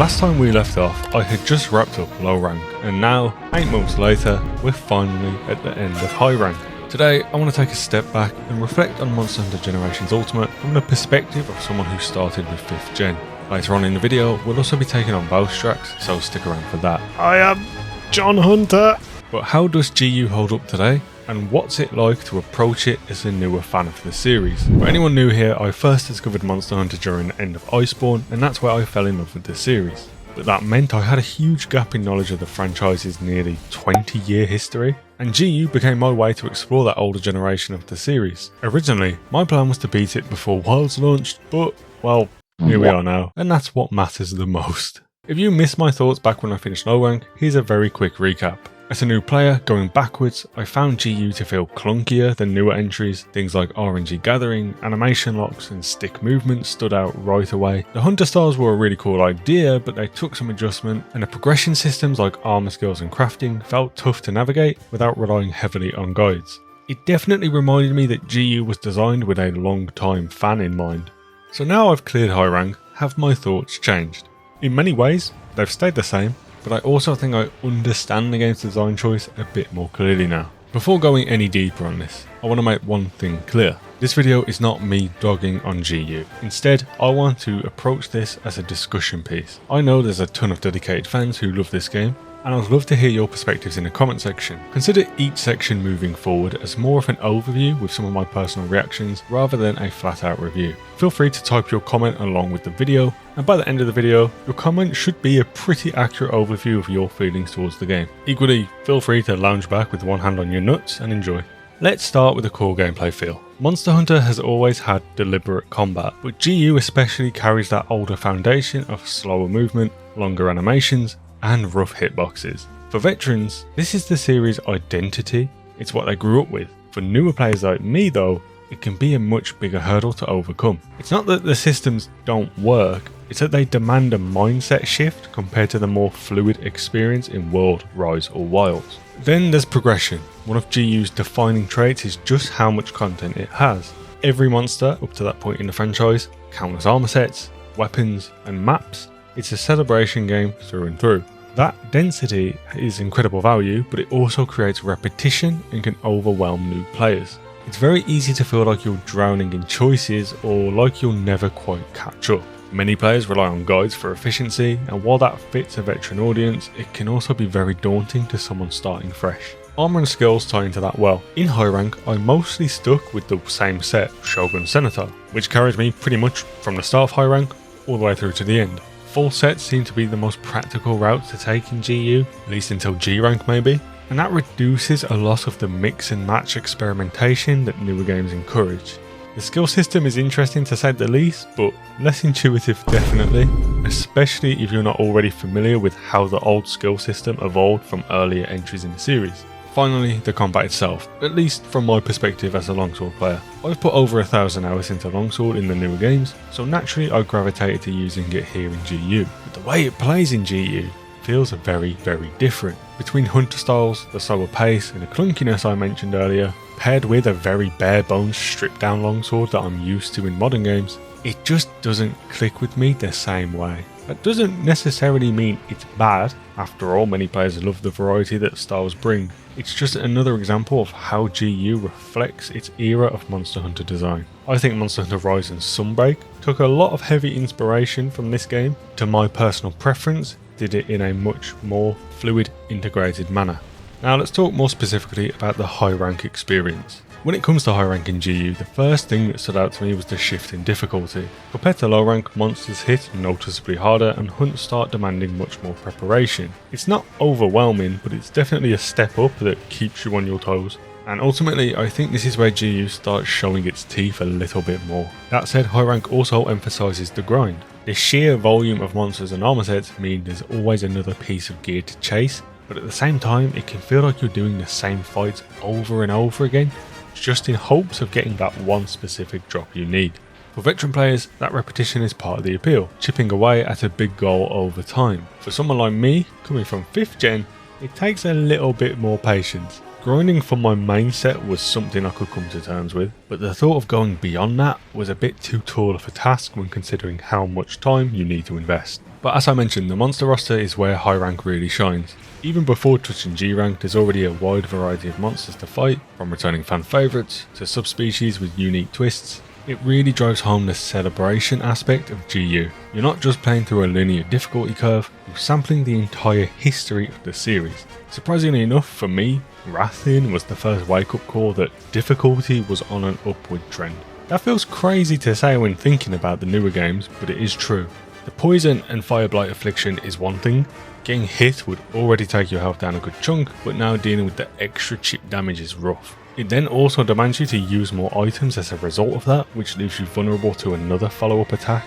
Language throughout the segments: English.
Last time we left off, I had just wrapped up low rank, and now, 8 months later, we're finally at the end of high rank. Today, I want to take a step back and reflect on Monster Hunter Generations Ultimate from the perspective of someone who started with 5th gen. Later on in the video, we'll also be taking on Valstrax, so stick around for that. I am John Hunter! But how does GU hold up today? And what's it like to approach it as a newer fan of the series? For anyone new here, I first discovered Monster Hunter during the end of Iceborne, and that's where I fell in love with the series. But that meant I had a huge gap in knowledge of the franchise's nearly 20-year history, and GU became my way to explore that older generation of the series. Originally, my plan was to beat it before Wilds launched, but, well, here we are now, and that's what matters the most. If you missed my thoughts back when I finished low rank, here's a very quick recap. As a new player, going backwards, I found GU to feel clunkier than newer entries. Things like RNG gathering, animation locks and stick movement stood out right away. The hunter styles were a really cool idea, but they took some adjustment, and the progression systems like armor skills and crafting felt tough to navigate without relying heavily on guides. It definitely reminded me that GU was designed with a long-time fan in mind. So now I've cleared high rank, have my thoughts changed? In many ways, they've stayed the same, but I also think I understand the game's design choice a bit more clearly now. Before going any deeper on this, I want to make one thing clear. This video is not me dogging on GU. Instead, I want to approach this as a discussion piece. I know there's a ton of dedicated fans who love this game, and I'd love to hear your perspectives in the comment section. Consider each section moving forward as more of an overview with some of my personal reactions rather than a flat out review. Feel free to type your comment along with the video, and by the end of the video, your comment should be a pretty accurate overview of your feelings towards the game. Equally, feel free to lounge back with one hand on your nuts and enjoy. Let's start with the core gameplay feel. Monster Hunter has always had deliberate combat, but GU especially carries that older foundation of slower movement, longer animations, and rough hitboxes. For veterans, this is the series' identity, it's what they grew up with. For newer players like me though, it can be a much bigger hurdle to overcome. It's not that the systems don't work, it's that they demand a mindset shift compared to the more fluid experience in World, Rise or Wilds. Then there's progression. One of GU's defining traits is just how much content it has. Every monster up to that point in the franchise, countless armor sets, weapons and maps. It's a celebration game through and through. That density is incredible value, but it also creates repetition and can overwhelm new players. It's very easy to feel like you're drowning in choices or like you'll never quite catch up. Many players rely on guides for efficiency, and while that fits a veteran audience, it can also be very daunting to someone starting fresh. Armor and skills tie into that well. In high rank, I mostly stuck with the same set, Shogun Centaur, which carried me pretty much from the start of high rank all the way through to the end. Full sets seem to be the most practical route to take in GU, at least until G rank maybe, and that reduces a lot of the mix and match experimentation that newer games encourage. The skill system is interesting to say the least, but less intuitive definitely, especially if you're not already familiar with how the old skill system evolved from earlier entries in the series. Finally, the combat itself, at least from my perspective as a longsword player. I've put over 1,000 hours into longsword in the newer games, so naturally I gravitated to using it here in GU. But the way it plays in GU feels very, very different. Between hunter styles, the slower pace and the clunkiness I mentioned earlier, paired with a very bare bones stripped down longsword that I'm used to in modern games, it just doesn't click with me the same way. That doesn't necessarily mean it's bad. After all, many players love the variety that styles bring. It's just another example of how GU reflects its era of Monster Hunter design. I think Monster Hunter Rise and Sunbreak took a lot of heavy inspiration from this game. To my personal preference, did it in a much more fluid, integrated manner. Now let's talk more specifically about the high rank experience. When it comes to high rank in GU, the first thing that stood out to me was the shift in difficulty. Compared to low rank, monsters hit noticeably harder and hunts start demanding much more preparation. It's not overwhelming, but it's definitely a step up that keeps you on your toes. And ultimately, I think this is where GU starts showing its teeth a little bit more. That said, high rank also emphasises the grind. The sheer volume of monsters and armor sets mean there's always another piece of gear to chase, but at the same time, it can feel like you're doing the same fights over and over again, just in hopes of getting that one specific drop you need. For veteran players, that repetition is part of the appeal, chipping away at a big goal over time. For someone like me, coming from 5th gen, it takes a little bit more patience. Grinding for my main set was something I could come to terms with, but the thought of going beyond that was a bit too tall of a task when considering how much time you need to invest. But as I mentioned, the monster roster is where high rank really shines. Even before touching G rank, there's already a wide variety of monsters to fight, from returning fan favourites to subspecies with unique twists. It really drives home the celebration aspect of GU. You're not just playing through a linear difficulty curve, you're sampling the entire history of the series. Surprisingly enough for me, Rathian was the first wake up call that difficulty was on an upward trend. That feels crazy to say when thinking about the newer games, but it is true. The poison and fire blight affliction is one thing. Getting hit would already take your health down a good chunk, but now dealing with the extra chip damage is rough. It then also demands you to use more items as a result of that, which leaves you vulnerable to another follow-up attack,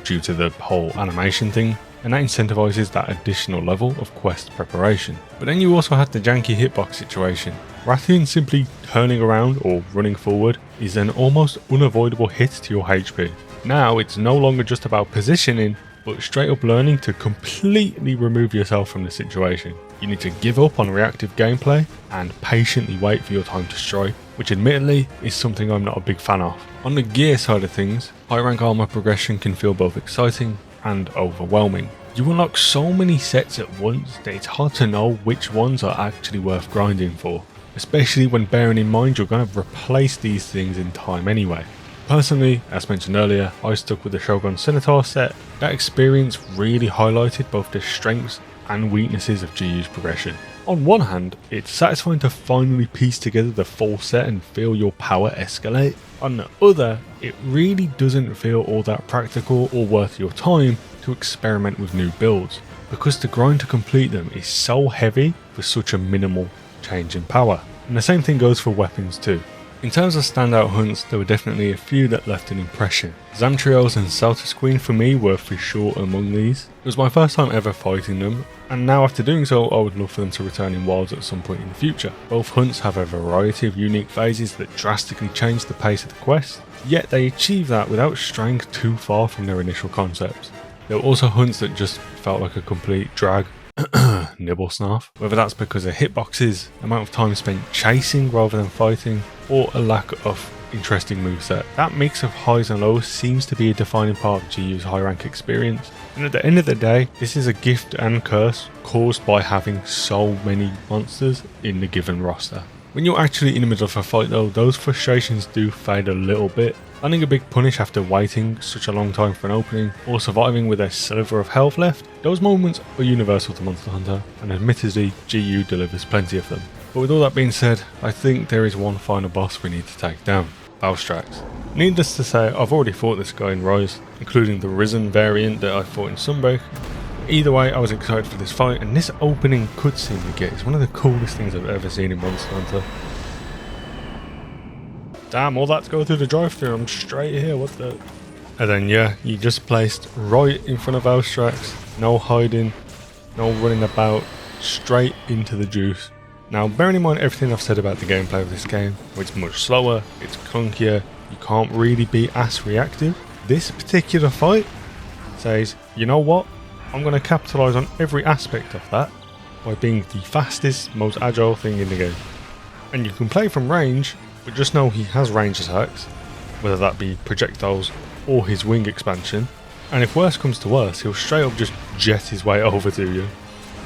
due to the whole animation thing, and that incentivizes that additional level of quest preparation. But then you also have the janky hitbox situation. Rathian simply turning around or running forward is an almost unavoidable hit to your HP. Now it's no longer just about positioning, but straight up learning to completely remove yourself from the situation. You need to give up on reactive gameplay and patiently wait for your time to strike, which admittedly is something I'm not a big fan of. On the gear side of things, high rank armor progression can feel both exciting and overwhelming. You unlock so many sets at once that it's hard to know which ones are actually worth grinding for, especially when bearing in mind you're going to replace these things in time anyway. Personally, as mentioned earlier, I stuck with the Shogun Scimitar set. That experience really highlighted both the strengths and weaknesses of GU's progression. On one hand, it's satisfying to finally piece together the full set and feel your power escalate. On the other, it really doesn't feel all that practical or worth your time to experiment with new builds, because the grind to complete them is so heavy for such a minimal change in power. And the same thing goes for weapons too. In terms of standout hunts, there were definitely a few that left an impression. Zamtrios and Celtis Queen for me were for sure among these. It was my first time ever fighting them, and now after doing so I would love for them to return in wilds at some point in the future. Both hunts have a variety of unique phases that drastically change the pace of the quest, yet they achieve that without straying too far from their initial concepts. There were also hunts that just felt like a complete drag. Nibble snarf. Whether that's because of hitboxes, amount of time spent chasing rather than fighting, or a lack of interesting moveset. That mix of highs and lows seems to be a defining part of GU's high rank experience. And at the end of the day, this is a gift and curse caused by having so many monsters in the given roster. When you're actually in the middle of a fight though, those frustrations do fade a little bit. Landing a big punish after waiting such a long time for an opening, or surviving with a sliver of health left, those moments are universal to Monster Hunter, and admittedly GU delivers plenty of them. But with all that being said, I think there is one final boss we need to take down, Valstrax. Needless to say, I've already fought this guy in Rise, including the Risen variant that I fought in Sunbreak. Either way, I was excited for this fight, and this opening cutscene we get is one of the coolest things I've ever seen in Monster Hunter. Damn, all that to go through the drive-thru, I'm straight here, what the... And then yeah, you just placed right in front of Valstrax, no hiding, no running about, straight into the juice. Now bearing in mind everything I've said about the gameplay of this game, it's much slower, it's clunkier, you can't really be as reactive, this particular fight says, you know what, I'm going to capitalise on every aspect of that by being the fastest, most agile thing in the game. And you can play from range, but just know he has range attacks, whether that be projectiles or his wing expansion, and if worse comes to worse, he'll straight up just jet his way over to you.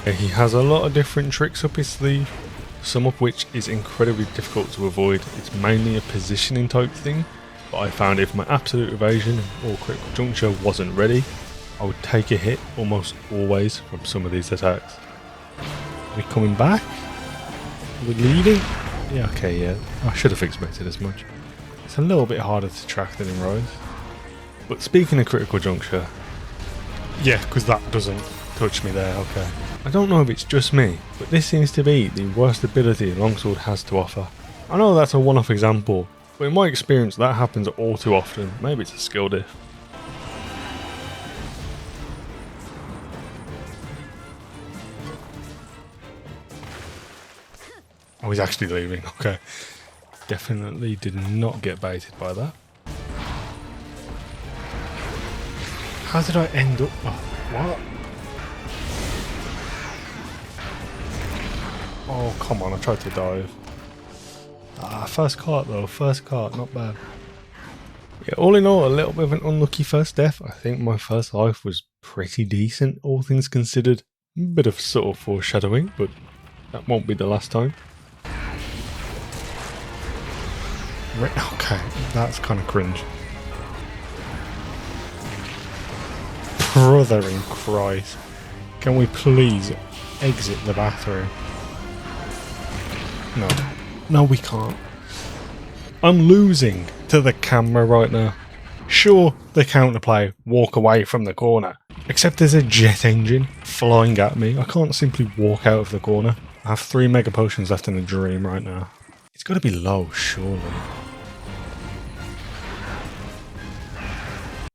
And he has a lot of different tricks up his sleeve, some of which is incredibly difficult to avoid. It's mainly a positioning type thing, but I found if my absolute evasion or critical juncture wasn't ready, I would take a hit almost always from some of these attacks. Are we coming back? Are we leading? Yeah, okay, yeah. I should have expected as much. It's a little bit harder to track than in Rise. But speaking of critical juncture, yeah, because that doesn't touch me there, okay. I don't know if it's just me, but this seems to be the worst ability a longsword has to offer. I know that's a one-off example, but in my experience that happens all too often. Maybe it's a skill diff. Oh, he's actually leaving, okay. Definitely did not get baited by that. How did I end up? Oh, what? Oh, come on, I tried to dive. Ah, first cart though, first cart, not bad. Yeah, all in all, a little bit of an unlucky first death. I think my first life was pretty decent, all things considered. A bit of subtle foreshadowing, but that won't be the last time. Okay, that's kind of cringe. Brother in Christ. Can we please exit the bathroom? No. No, we can't. I'm losing to the camera right now. Sure, the counterplay, walk away from the corner. Except there's a jet engine flying at me. I can't simply walk out of the corner. I have 3 mega potions left in the dream right now. It's got to be low, surely.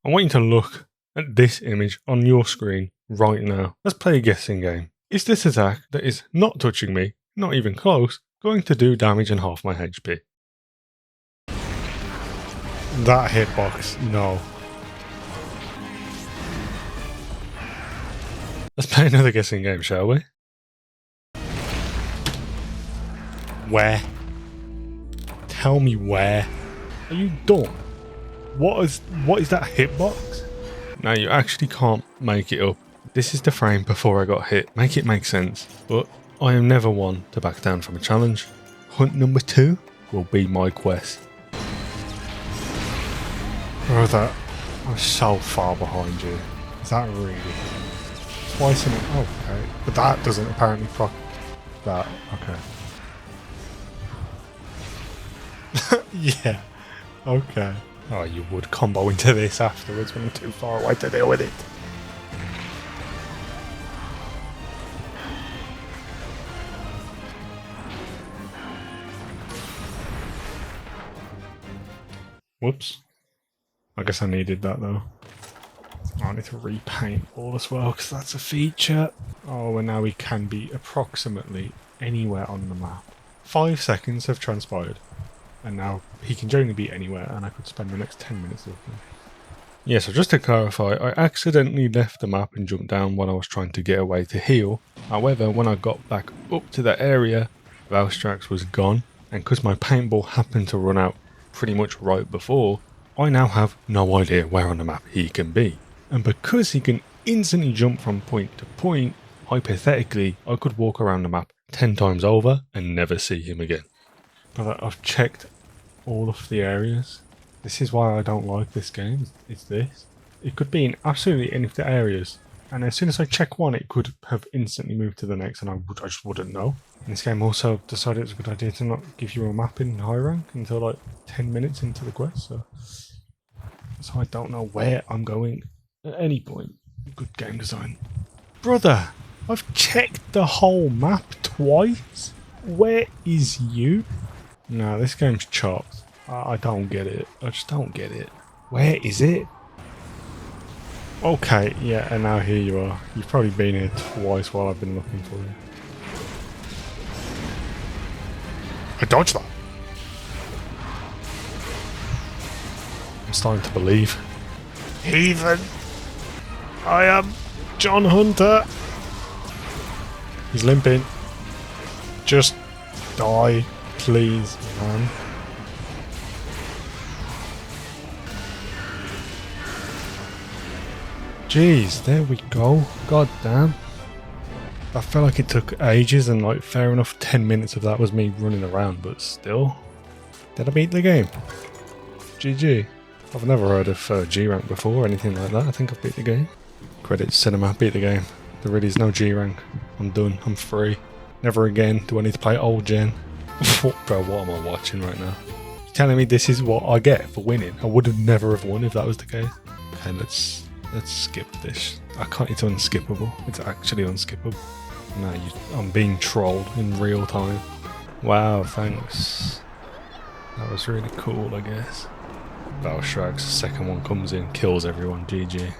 I want you to look at this image on your screen right now. Let's play a guessing game. Is this attack that is not touching me, not even close, going to do damage and half my HP? That hitbox, no. Let's play another guessing game, shall we? Where? Tell me where. Are you dumb? What is that hitbox? Now you actually can't make it up. This is the frame before I got hit. Make it make sense. But I am never one to back down from a challenge. Hunt number 2 will be my quest. Brother, I'm so far behind you. Is that really? Twice in a... Oh, okay. But that doesn't apparently proc... That, okay. Yeah. Okay. Oh, you would combo into this afterwards when I'm too far away to deal with it. Whoops. I guess I needed that though. I need to repaint all as well because that's a feature. Oh, and now we can be approximately anywhere on the map. 5 seconds have transpired. And now he can generally be anywhere and I could spend the next 10 minutes with him. Yeah, so just to clarify, I accidentally left the map and jumped down when I was trying to get away to heal. However, when I got back up to that area, Valstrax was gone. And because my paintball happened to run out pretty much right before, I now have no idea where on the map he can be. And because he can instantly jump from point to point, hypothetically, I could walk around the map 10 times over and never see him again. But I've checked all of the areas. This is why I don't like this game. It's this. It could be in absolutely any of the areas. And as soon as I check one, it could have instantly moved to the next and I just wouldn't know. And this game also decided it's a good idea to not give you a map in high rank until like 10 minutes into the quest. So I don't know where I'm going at any point. Good game design. Brother, I've checked the whole map twice. Where is you? No, this game's chopped. I don't get it. I just don't get it. Where is it? Okay, yeah, and now here you are. You've probably been here twice while I've been looking for you. I dodged that. I'm starting to believe. Heathen! I am John Hunter! He's limping. Just die. Please, man. Jeez, there we go. God damn. I felt like it took ages and like fair enough 10 minutes of that was me running around, but still. Did I beat the game? GG. I've never heard of G rank before or anything like that. I think I've beat the game. Credits Cinema, beat the game. There really is no G rank. I'm done. I'm free. Never again do I need to play old gen. Bro, what am I watching right now? You're telling me this is what I get for winning? I would have never have won if that was the case. Okay, let's skip this. I can't. It's unskippable. It's actually unskippable. No, I'm being trolled in real time. Wow, thanks. That was really cool, I guess. Valstrax, second one comes in, kills everyone. GG.